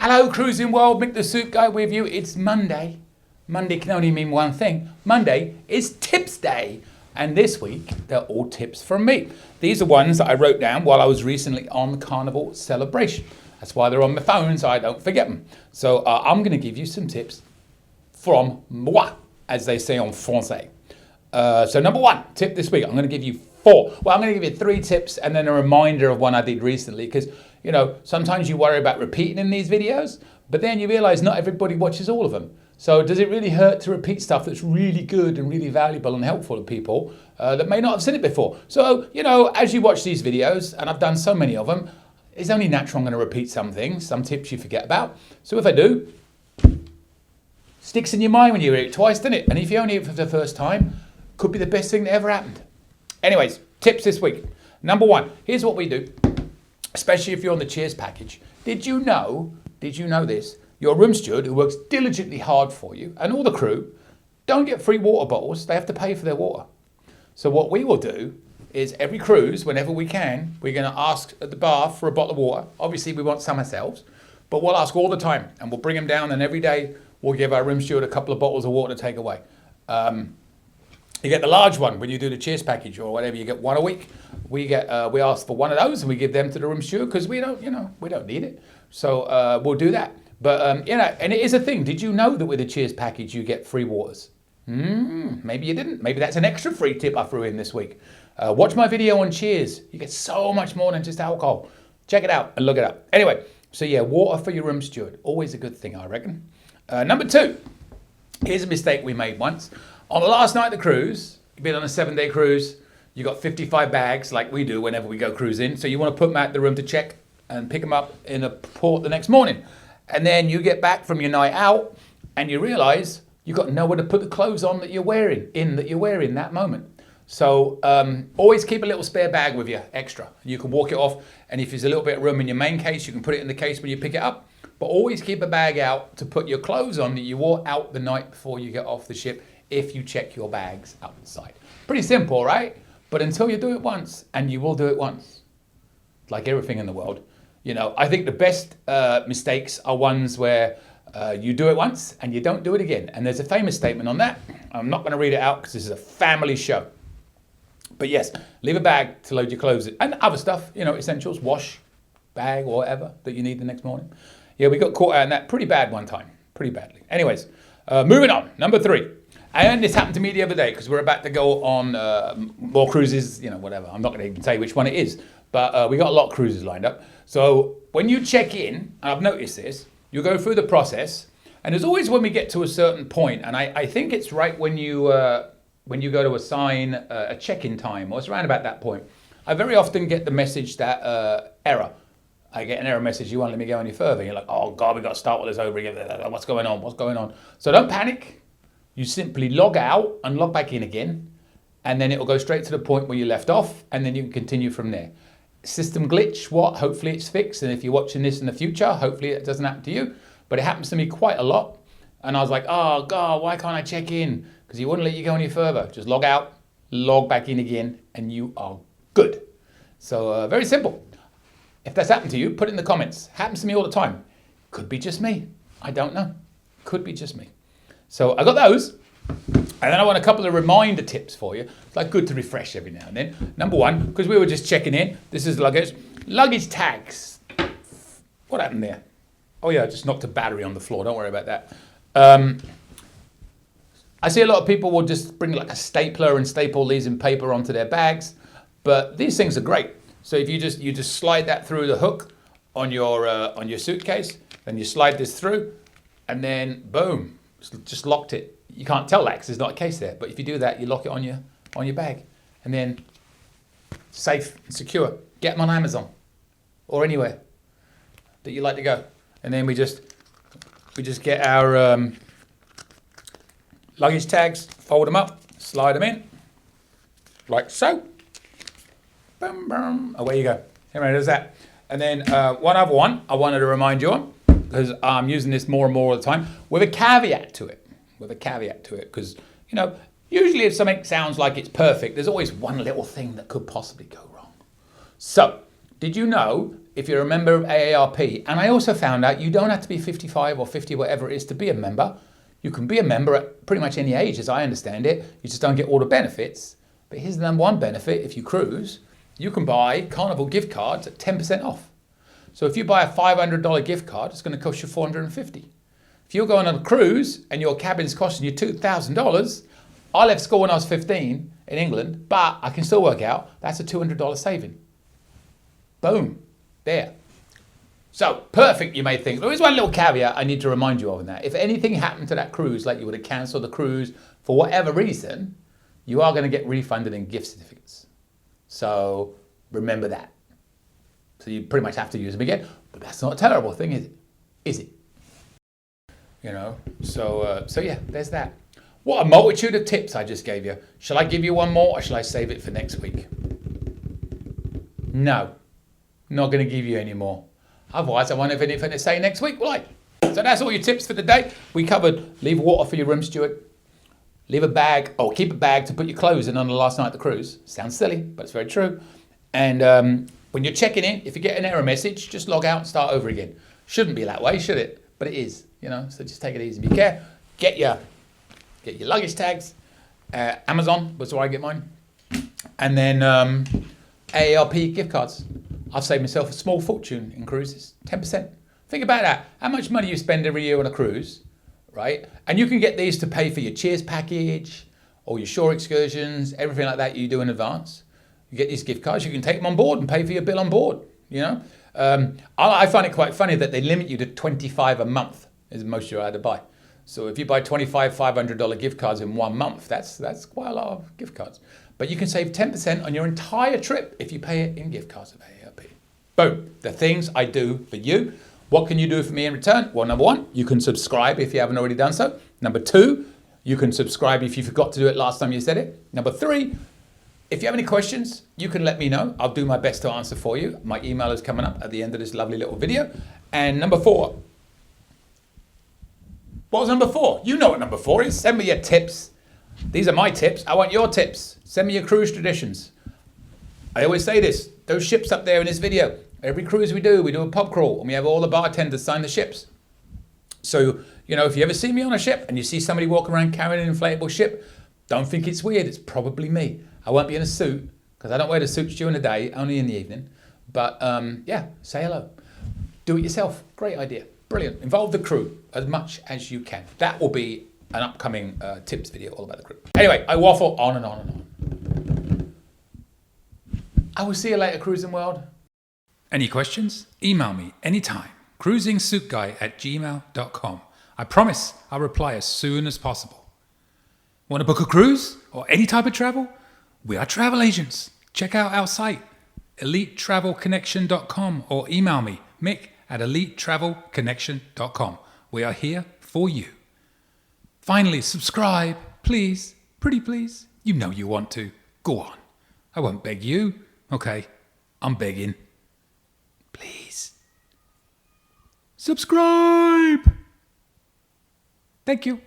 Hello, Cruising World, Mick the Soup Guy with you. It's Monday. Monday can only mean one thing. Monday is Tips Day. And this week, they're all tips from me. These are ones that I wrote down while I was recently on Carnival Celebration. That's why they're on my phone, so I don't forget them. So I'm going to give you some tips from moi, as they say en français. So number one tip this week, I'm going to give you four. Well, I'm going to give you 3 tips and then a reminder of one I did recently because, you know, sometimes you worry about repeating in these videos, but then you realize not everybody watches all of them. So does it really hurt to repeat stuff that's really good and really valuable and helpful to people that may not have seen it before? So, you know, as you watch these videos, and I've done so many of them, it's only natural I'm going to repeat some things, some tips you forget about. So if I do, sticks in your mind when you hear it twice, doesn't it? And if you only hear it for the first time, could be the best thing that ever happened. Anyways, tips this week. Number one, here's what we do, especially if you're on the Cheers package. Did you know this? Your room steward, who works diligently hard for you, and all the crew, don't get free water bottles. They have to pay for their water. So what we will do is every cruise, whenever we can, we're going to ask at the bar for a bottle of water. Obviously, we want some ourselves, but we'll ask all the time, and we'll bring them down, and every day we'll give our room steward a couple of bottles of water to take away. You get the large one when you do the Cheers package or whatever. You get one a week. We ask for one of those and we give them to the room steward because we don't need it. So we'll do that. But you know, and it is a thing. Did you know that with the Cheers package you get free waters? Maybe you didn't. Maybe that's an extra free tip I threw in this week. Watch my video on Cheers. You get so much more than just alcohol. Check it out and look it up. Anyway, so yeah, water for your room steward. Always a good thing, I reckon. Number 2. Here's a mistake we made once. On the last night of the cruise, you've been on a 7-day cruise, you got 55 bags like we do whenever we go cruising. So you want to put them out the room to check and pick them up in a port the next morning. And then you get back from your night out and you realize you've got nowhere to put the clothes on that you're wearing that moment. So always keep a little spare bag with you, extra. You can walk it off, and if there's a little bit of room in your main case, you can put it in the case when you pick it up. But always keep a bag out to put your clothes on that you wore out the night before you get off the ship, if you check your bags outside. Pretty simple, right? But until you do it once, and you will do it once, like everything in the world, you know, I think the best mistakes are ones where you do it once and you don't do it again. And there's a famous statement on that. I'm not going to read it out because this is a family show. But yes, leave a bag to load your clothes in. And other stuff, you know, essentials, wash, bag, or whatever that you need the next morning. Yeah, we got caught out in that pretty bad one time. Pretty badly. Anyways, moving on. Number 3. And this happened to me the other day because we're about to go on more cruises, you know, whatever. I'm not going to even say which one it is, but we got a lot of cruises lined up. So when you check in, and I've noticed this, you go through the process, and there's always when we get to a certain point, and I think it's right when you go to assign a check-in time, or it's around about that point. I very often get the message that error. I get an error message, you won't let me go any further. You're like, oh God, we've got to start all this over again. What's going on? What's going on? So don't panic. You simply log out and log back in again, and then it will go straight to the point where you left off, and then you can continue from there. System glitch, what? Hopefully it's fixed, and if you're watching this in the future, hopefully it doesn't happen to you, but it happens to me quite a lot, and I was like, oh God, why can't I check in? Because he wouldn't let you go any further. Just log out, log back in again, and you are good. So very simple. If that's happened to you, put it in the comments. Happens to me all the time. Could be just me. I don't know. Could be just me. So I got those, and then I want a couple of reminder tips for you. It's like good to refresh every now and then. Number 1, because we were just checking in, this is luggage. Luggage tags. What happened there? Oh yeah, I just knocked a battery on the floor. Don't worry about that. I see a lot of people will just bring like a stapler and staple these in paper onto their bags, but these things are great. So if you just slide that through the hook on your suitcase, then you slide this through, and then boom. Just locked it. You can't tell that because there's not a case there. But if you do that, you lock it on your bag, and then safe and secure. Get them on Amazon or anywhere that you like to go. And then we just get our luggage tags, fold them up, slide them in, like so. Boom, boom. Away you go. Anyway, there's that. And then one other one I wanted to remind you on, because I'm using this more and more all the time, with a caveat to it. Because, you know, usually if something sounds like it's perfect, there's always one little thing that could possibly go wrong. So, did you know, if you're a member of AARP, and I also found out you don't have to be 55 or 50, whatever it is, to be a member. You can be a member at pretty much any age, as I understand it. You just don't get all the benefits. But here's the number one benefit: if you cruise, you can buy Carnival gift cards at 10% off. So if you buy a $500 gift card, it's going to cost you $450. If you're going on a cruise and your cabin's costing you $2,000, I left school when I was 15 in England, but I can still work out that's a $200 saving. Boom, there. So perfect, you may think. There is one little caveat I need to remind you of in that. If anything happened to that cruise, like you would have cancelled the cruise for whatever reason, you are going to get refunded in gift certificates. So remember that. So you pretty much have to use them again, but that's not a terrible thing, is it? Is it? You know, so yeah, there's that. What a multitude of tips I just gave you. Shall I give you one more, or shall I save it for next week? No, not going to give you any more. Otherwise, I won't have anything to say next week, will I? So that's all your tips for the day. We covered leave water for your room steward, leave a bag, or keep a bag to put your clothes in on the last night of the cruise. Sounds silly, but it's very true. And when you're checking in, if you get an error message, just log out and start over again. Shouldn't be that way, should it? But it is, you know, so just take it easy. Be careful. Get your luggage tags. Amazon was where I get mine. And then AARP gift cards. I've saved myself a small fortune in cruises, 10%. Think about that. How much money you spend every year on a cruise, right? And you can get these to pay for your Cheers package or your shore excursions, everything like that you do in advance. You get these gift cards, you can take them on board and pay for your bill on board, you know? I find it quite funny that they limit you to $25 a month is most you're allowed to buy. So if you buy 25 $500 gift cards in 1 month, that's quite a lot of gift cards. But you can save 10% on your entire trip if you pay it in gift cards of AARP. Boom, the things I do for you. What can you do for me in return? Well, number one, you can subscribe if you haven't already done so. Number two, you can subscribe if you forgot to do it last time you said it. Number three, if you have any questions, you can let me know. I'll do my best to answer for you. My email is coming up at the end of this lovely little video. And number four, what was number four? You know what number four is. Send me your tips. These are my tips. I want your tips. Send me your cruise traditions. I always say this, those ships up there in this video, every cruise we do a pub crawl and we have all the bartenders sign the ships. So, you know, if you ever see me on a ship and you see somebody walking around carrying an inflatable ship, don't think it's weird. It's probably me. I won't be in a suit because I don't wear the suits during the day, only in the evening. But yeah, say hello. Do it yourself. Great idea. Brilliant. Involve the crew as much as you can. That will be an upcoming tips video all about the crew. Anyway, I waffle on and on and on. I will see you later, Cruising World. Any questions? Email me anytime. cruisingsuitguy@gmail.com. I promise I'll reply as soon as possible. Want to book a cruise or any type of travel? We are travel agents. Check out our site, elitetravelconnection.com, or email me, mick@elitetravelconnection.com. We are here for you. Finally, subscribe, please. Pretty please. You know you want to. Go on. I won't beg you. Okay, I'm begging. Please. Subscribe. Thank you.